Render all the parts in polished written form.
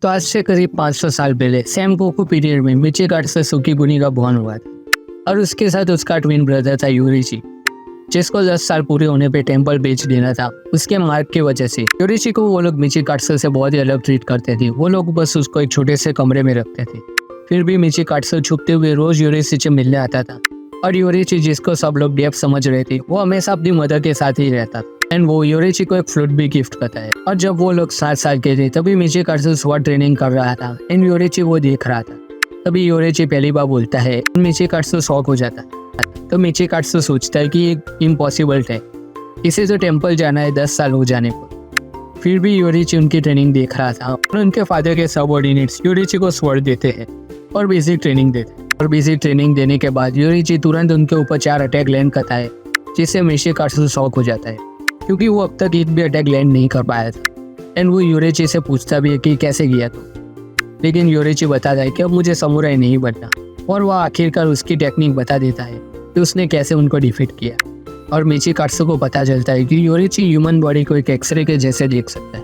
तो आज से करीब 500 साल पहले सैमकोकू पीरियड में मिचिगाट से सुकीबुनी का बॉर्न हुआ था और उसके साथ उसका ट्विन ब्रदर था यूरिची, जिसको 10 साल पूरे होने पे टेम्पल बेच देना था उसके मार्क की वजह से। यूरिची को वो लोग मिचिगाट्सो से बहुत ही अलग ट्रीट करते थे। वो लोग बस उसको एक छोटे से कमरे में रखते थे। फिर भी मिचिगाट्सो छुपते हुए रोज यूरिची से मिलने आता था और यूरिची, जिसको सब लोग डेफ समझ रहे थे, वो हमेशा अपनी मदर के साथ ही रहता था। एंड वो यूरिची को एक फ्लूट भी गिफ्ट करता है। और जब वो लोग 7 साल के थे तभी मिचिगाट्सो स्वॉर्ड ट्रेनिंग कर रहा था एंड यूरिची वो देख रहा था। तभी यूरिची पहली बार बोलता है, मिचिगाट्सो शॉक हो जाता है। तो मिचिगाट्सो सोचता है कि ये इम्पॉसिबल है, इसे तो टेम्पल जाना है 10 साल हो जाने को। फिर भी यूरिची उनकी ट्रेनिंग देख रहा था और उनके फादर के सबऑर्डिनेट्स यूरिची को स्वॉर्ड देते हैं और बेसिक ट्रेनिंग देते हैं। और बेसिक ट्रेनिंग देने के बाद यूरिची तुरंत उनके ऊपर 4 अटैक लैंड करता है, जिससे मिचिगाट्सो शॉक हो जाता है क्योंकि वो अब तक एक भी अटैक लैंड नहीं कर पाया था। एंड वो यूरिची से पूछता भी है कि कैसे किया तो, लेकिन यूरिची बताता है कि अब मुझे समुराई नहीं बनना। और वह आखिरकार उसकी टेक्निक बता देता है कि उसने कैसे उनको डिफीट किया। और मिचिगाट्सो को पता चलता है कि यूरिची ह्यूमन बॉडी को एक एक्सरे के जैसे देख सकता है।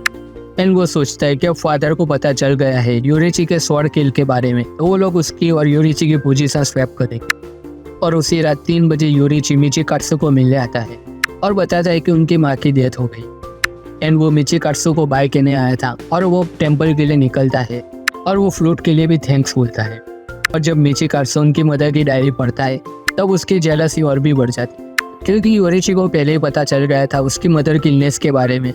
एंड वो सोचता है कि अब फादर को पता चल गया है यूरिची के स्वॉर्ड किल के बारे में, तो वो लोग उसकी और यूरिची की पोजीशन स्वैप करेंगे। और उसी रात 3 बजे यूरिची मिचिगाट्सो को मिलने आता है और बताता है कि उनकी माँ की डेथ हो गई। एंड वो मिचिगाट्सो को बाय कहने आया था और वो टेम्पल के लिए निकलता है और वो फ्लूट के लिए भी थैंक्स बोलता है। और जब मिचिगाट्सो उनकी मदर की डायरी पढ़ता है तब उसकी जेलसी और भी बढ़ जाती है, क्योंकि यूरिची को पहले ही पता चल गया था उसकी मदर की इलनेस के बारे में।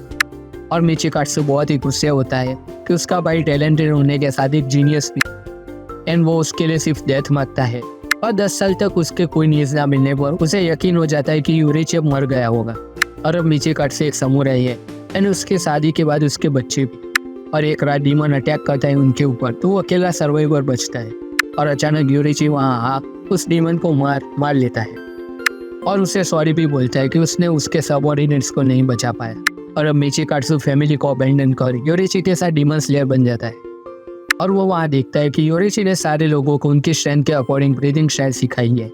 और मिचिगाट्सो बहुत ही गुस्से होता है कि उसका भाई टैलेंटेड होने के साथ एक जीनियस भी। एंड वो उसके लिए सिर्फ डेथ मांगता है। और 10 साल तक उसके कोई न्यूज़ ना मिलने पर उसे यकीन हो जाता है कि यूरिची अब मर गया होगा और अब मिचिगाट्सो एक समुराई है। एंड उसके शादी के बाद उसके बच्चे भी। और एक रात डीमन अटैक करता है उनके ऊपर, तो वो अकेला सर्वाइवर बचता है। और अचानक यूरिची वहाँ उस डीमन को मार लेता है और उसे सॉरी भी बोलता है कि उसने उसके सबऑर्डिनेट्स को नहीं बचा पाया। और अब मिचिगाट्सो फैमिली को अबैंडन कर यूरिची के साथ डीमन स्लेयर बन जाता है। और वो वहाँ देखता है कि यूरिची ने सारे लोगों को उनकी स्ट्रेंथ के अकॉर्डिंग ब्रीदिंग स्टाइल सिखाई है।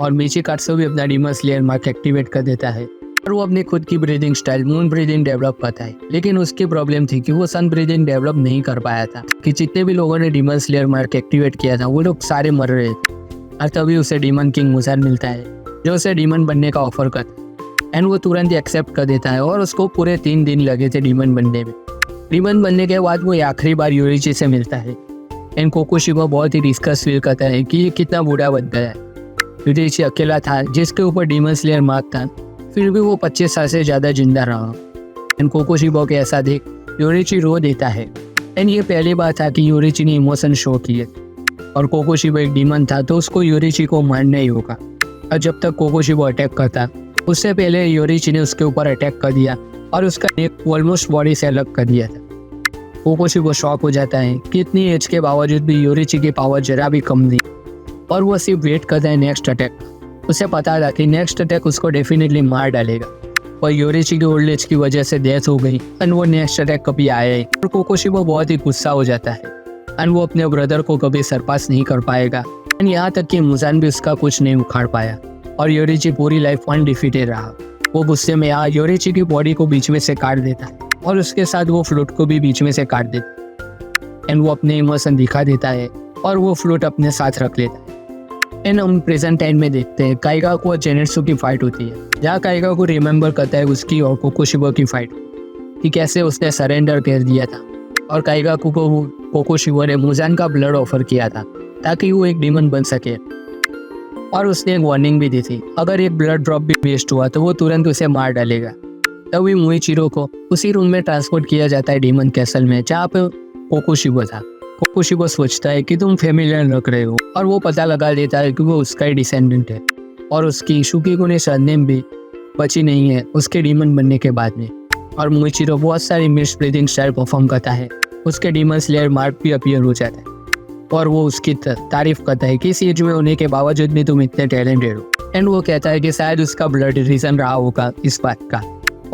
और मिचिगाट्सो भी अपना डीमन स्लेयर मार्क एक्टिवेट कर देता है और वो अपनी खुद की breathing style moon breathing develop करता है। लेकिन उसकी प्रॉब्लम थी कि वो सन ब्रीदिंग डेवलप नहीं कर पाया था, कि जितने भी लोगों ने डीमन स्लेयर मार्क एक्टिवेट किया था वो लोग सारे मर रहे थे। और तभी उसे डीमन किंग मुसान मिलता है जो उसे डीमन बनने का ऑफर करता है। एंड वो तुरंत ही एक्सेप्ट कर देता है और उसको पूरे 3 दिन लगे थे डीमन बनने में। डीमन बनने के बाद वो आखिरी बार यूरिची से मिलता है। एंड कोकोशिबा बहुत ही डिस्कस फील करता है कि ये कितना बूढ़ा बन गया है। यूरिची अकेला था जिसके ऊपर डीमन स्लेयर मार्क था, फिर भी वो 25 साल से ज़्यादा जिंदा रहा। एंड कोकोशिबा के ऐसा देख यूरिची रो देता है। एंड ये पहली बार था कि यूरिची ने इमोशन शो किए। और कोकोशिबा एक डीमन था तो उसको यूरिची को मारना ही होगा। और जब तक कोकोशिबा अटैक करता उससे पहले यूरिची ने उसके ऊपर अटैक कर दिया और उसका नेक ऑलमोस्ट बॉडी से अलग कर दिया था। कोकोशिबा शॉक हो जाता है कि इतनी एज के बावजूद भी यूरिची की पावर जरा भी कम नहीं। और वो सिर्फ वेट करता है नेक्स्ट अटैक। उसे पता था कि नेक्स्ट अटैक उसको डेफिनेटली मार डालेगा। और यूरिची की ओल्ड एज की वजह से डेथ हो गई एंड वो नेक्स्ट अटैक कभी आया ही। और कोकोशिबा बहुत ही गुस्सा हो जाता है एंड वो अपने ब्रदर को कभी सरपास नहीं कर पाएगा। एंड यहाँ तक कि मुसान भी उसका कुछ नहीं उखाड़ पाया और यूरिची पूरी लाइफ अनडिफीटेड रहा। वो गुस्से में यूरिची की बॉडी को बीच में से काट देता है और उसके साथ वो फ्लूट को भी बीच में से काट देता है। एंड वो अपने इमोशन दिखा देता है और वो फ्लूट अपने साथ रख लेता है। एंड हम प्रेजेंट टाइम में देखते हैं काइगाकू और जेनेत्सु की फाइट होती है, जहाँ काइगाकू रिमेंबर करता है उसकी और कोकोशिबा की फाइट कि कैसे उसने सरेंडर कर दिया था। और काइगाकू को कोकोशिबा ने मुसान का ब्लड ऑफर किया था ताकि वो एक डीमन बन सके। और उसने एक वार्निंग भी दी थी, अगर एक ब्लड ड्रॉप भी वेस्ट हुआ तो वो तुरंत उसे मार डालेगा। तभी मुइचिरो को उसी रूम में ट्रांसपोर्ट किया जाता है डीमन कैसल में, जहाँ पे कोकोशिबा था। कोकोशिबा सोचता है कि तुम फैमिलियर लग रहे हो और वो पता लगा लेता है कि वो उसका ही डिसेंडेंट है। और उसकी शुकीगुने सरनेम भी बची नहीं है उसके डीमन बनने के बाद में। और मुइचिरो बहुत सारी मिस ब्रीदिंग स्टाइल परफॉर्म करता है, उसके डीमन स्लेयर मार्क भी अपीयर हो जाता है। और वो उसकी तारीफ करता है कि इस एज में होने के बावजूद भी तुम इतने टैलेंटेड हो। एंड वो कहता है कि शायद उसका ब्लड रीजन रहा होगा इस बात का।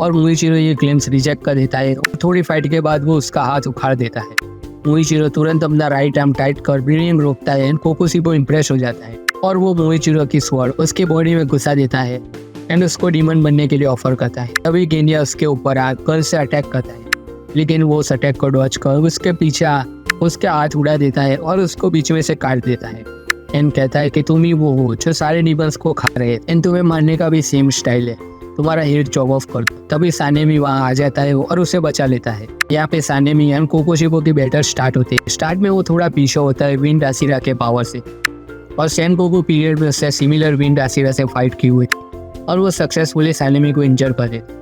और मुइचिरो ये क्लेम्स रिजेक्ट कर देता है और थोड़ी फाइट के बाद वो उसका हाथ उखाड़ देता है। मुइचिरो तुरंत अपना राइट आर्म टाइट कर ब्लीडिंग रोकता है एंड कोकोशिबा इंप्रेस हो जाता है और वो मुइचिरो की स्वॉर्ड उसके बॉडी में घुसा देता है एंड उसको डीमन बनने के लिए ऑफर करता है। तभी गेनिया उसके ऊपर गन से अटैक करता है, लेकिन वो उस अटैक को डॉज कर उसके पीछे उसके हाथ उड़ा देता है और उसको बीच में से काट देता है। एंड कहता है कि तुम ही वो हो जो सारे डिमंस को खा रहे हैं एंड तुम्हें मारने का भी सेम स्टाइल है, तुम्हारा हेड चॉप ऑफ कर दो। तभी सानेमी वहाँ आ जाता है और उसे बचा लेता है। यहाँ पे सानेमी एंड कोकोशिबो की बैटल स्टार्ट होती है। स्टार्ट में वो थोड़ा पीछे होता है विंड आसिरा के पावर से, और सेनगोकू पीरियड में उससे सिमिलर विंड आसिरा से फाइट की हुई थी और वो सक्सेसफुली सानेमी को इंजर कर देता है।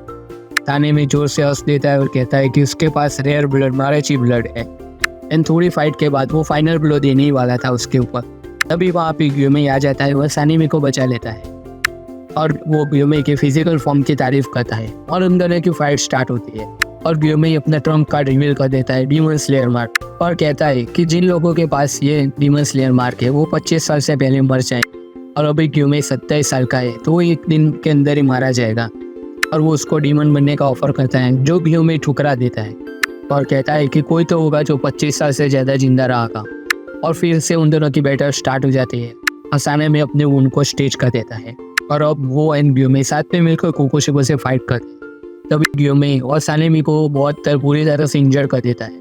सानेमी जोर से हंस देता है और कहता है कि उसके पास रेयर ब्लड मारेची ब्लड है। एंड थोड़ी फाइट के बाद वो फाइनल ब्लो देने ही वाला था उसके ऊपर। तभी वहाँ पे ग्योमेई आ जाता है, वह सानेमी को बचा लेता है और वो ग्योमेई के फिजिकल फॉर्म की तारीफ करता है और उन दोनों की फाइट स्टार्ट होती है। और ग्योमेई अपना ट्रम्प कार्ड रिवील कर देता है डीमन स्लेयर मार्क, और कहता है कि जिन लोगों के पास ये डीमन स्लेयर मार्क है वो 25 साल से पहले मर जाए, और अभी ग्योमेई 27 साल का है तो वो एक दिन के अंदर ही मारा जाएगा। और वो उसको डीमन बनने का ऑफर करता है, जो ग्योमेई ठुकरा देता है और कहता है कि कोई तो होगा जो 25 साल से ज़्यादा जिंदा रहा। और फिर से उन दोनों की बैटल स्टार्ट हो जाती है। सानेमी में अपने वुंड को स्टेज कर देता है और अब वो एंड ग्योमेई साथ में मिलकर कोकोशिबो से फाइट करते हैं। तभी ग्योमेई और सानेमी को बहुत बुरी तरह से इंजर कर देता है,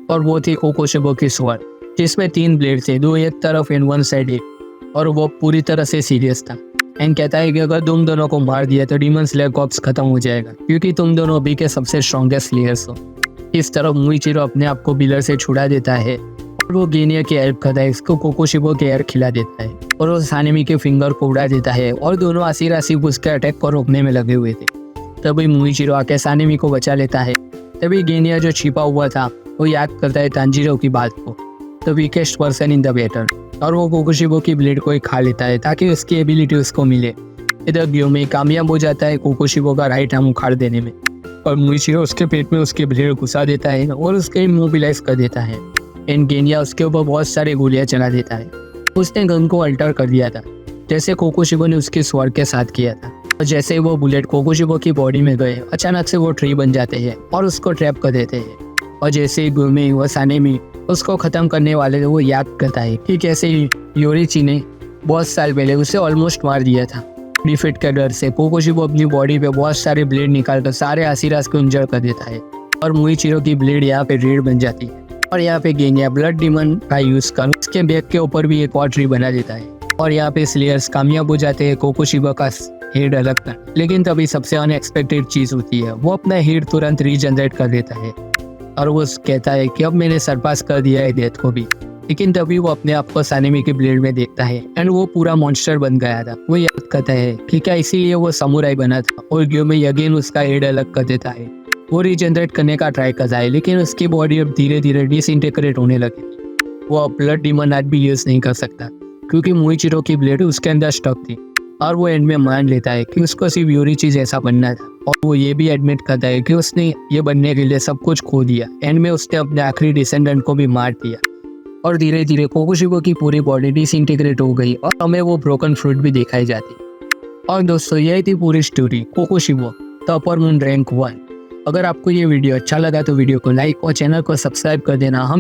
और वो थी कोकोशिबो की स्वॉर्ड जिसमें 3 ब्लेड थे, 2 एक तरफ एंड 1 साइड एक, और वो पूरी तरह से सीरियस था। एंड कहता है कि अगर तुम दोनों को मार दिया तो डीमन स्लेयर कॉर्प्स खत्म हो जाएगा, क्योंकि तुम दोनों अभी के सबसे स्ट्रॉन्गेस्ट स्लेयर्स हो। इस तरफ मुइचिरो अपने आप को बिलर से छुड़ा देता है और वो गेनिया की हेल्प करता है, इसको कोकोशिबो के एयर खिला देता है और वो सानेमी के फिंगर को उड़ा देता है, और दोनों आसिरा सिर्फ उसके अटैक को रोकने में लगे हुए थे। तभी मुइचिरो आके सानेमी को बचा लेता है। तभी गेनिया जो छिपा हुआ था वो याद करता है तांजीरो की बात को, the weakest person in the battle, और वो कोकोशिबो की ब्लेड को ही खा लेता है ताकि उसकी एबिलिटी उसको मिले। इधर ग्योमेई कामयाब हो जाता है कोकोशिबो का राइट आर्म उखाड़ देने में, और मुइचिरो उसके पेट में उसकी ब्लेड घुसा देता है और उसके इमोबिलाइज कर देता है। एंड गेनिया उसके ऊपर बहुत सारे गोलियां चला देता है। उसने गन को अल्टर कर दिया था जैसे कोकोशिबो ने उसके स्वॉर्ड के साथ किया था, और जैसे ही वो बुलेट कोकोशिबो की बॉडी में गए अचानक से वो ट्री बन जाते हैं और उसको ट्रैप कर देते हैं। और जैसे ही ग्योमेई व सानेमी उसको ख़त्म करने वाले थे वो याद करता है कि कैसे योरीची ने बहुत साल पहले उसे ऑलमोस्ट मार दिया था। डिफीट के डर से कोकोशिबो अपनी बॉडी पे बहुत सारे ब्लेड निकालकर सारे आसिरास को इंजर कर देता है, और मुइचिरो की ब्लेड यहाँ पे रेड बन जाती है। और यहाँ पे गेनिया ब्लड डीमन का यूज़ कर उसके बैक के ऊपर भी एक और ट्री बना देता है, और यहाँ पे स्लेयर्स कामयाब हो जाते हैं कोकोशिबो का हेड अलग कर। लेकिन तभी सबसे अनएक्सपेक्टेड चीज़ होती है, वो अपना हेड तुरंत रीजनरेट कर देता है और वो कहता है कि अब मैंने सरपास कर दिया है डेथ को भी। लेकिन तभी वो अपने आप को सानेमी के ब्लेड में देखता है एंड वो पूरा मॉन्स्टर बन गया था। वो याद करता है कि क्या इसीलिए वो समुराई बना था, और ग्योमेई अगेन उसका हेड अलग कर देता है। वो रीजनरेट करने का ट्राई करता है लेकिन उसकी बॉडी अब धीरे धीरे डिसइंटीग्रेट होने लगी। वो अब ब्लड डीमन आर्ट भी यूज़ नहीं कर सकता क्योंकि मुइचिरो की ब्लेड उसके अंदर स्टक थी, और वो एंड में मान लेता है कि उसको सिर्फ योरीची जैसा बनना था। और वो ये भी एडमिट करता है कि उसने ये बनने के लिए सब कुछ खो दिया। एंड में उसने अपने आखिरी डिसेंडेंट को भी मार दिया, और धीरे धीरे कोकोशिबो की पूरी बॉडी डिसइंटीग्रेट हो गई और हमें वो ब्रोकन फ्रूट भी दिखाई जाती। और दोस्तों यही थी पूरी story Kokushibo the upper moon rank 1। अगर आपको ये वीडियो अच्छा लगा तो वीडियो को लाइक और चैनल को सब्सक्राइब कर देना। हम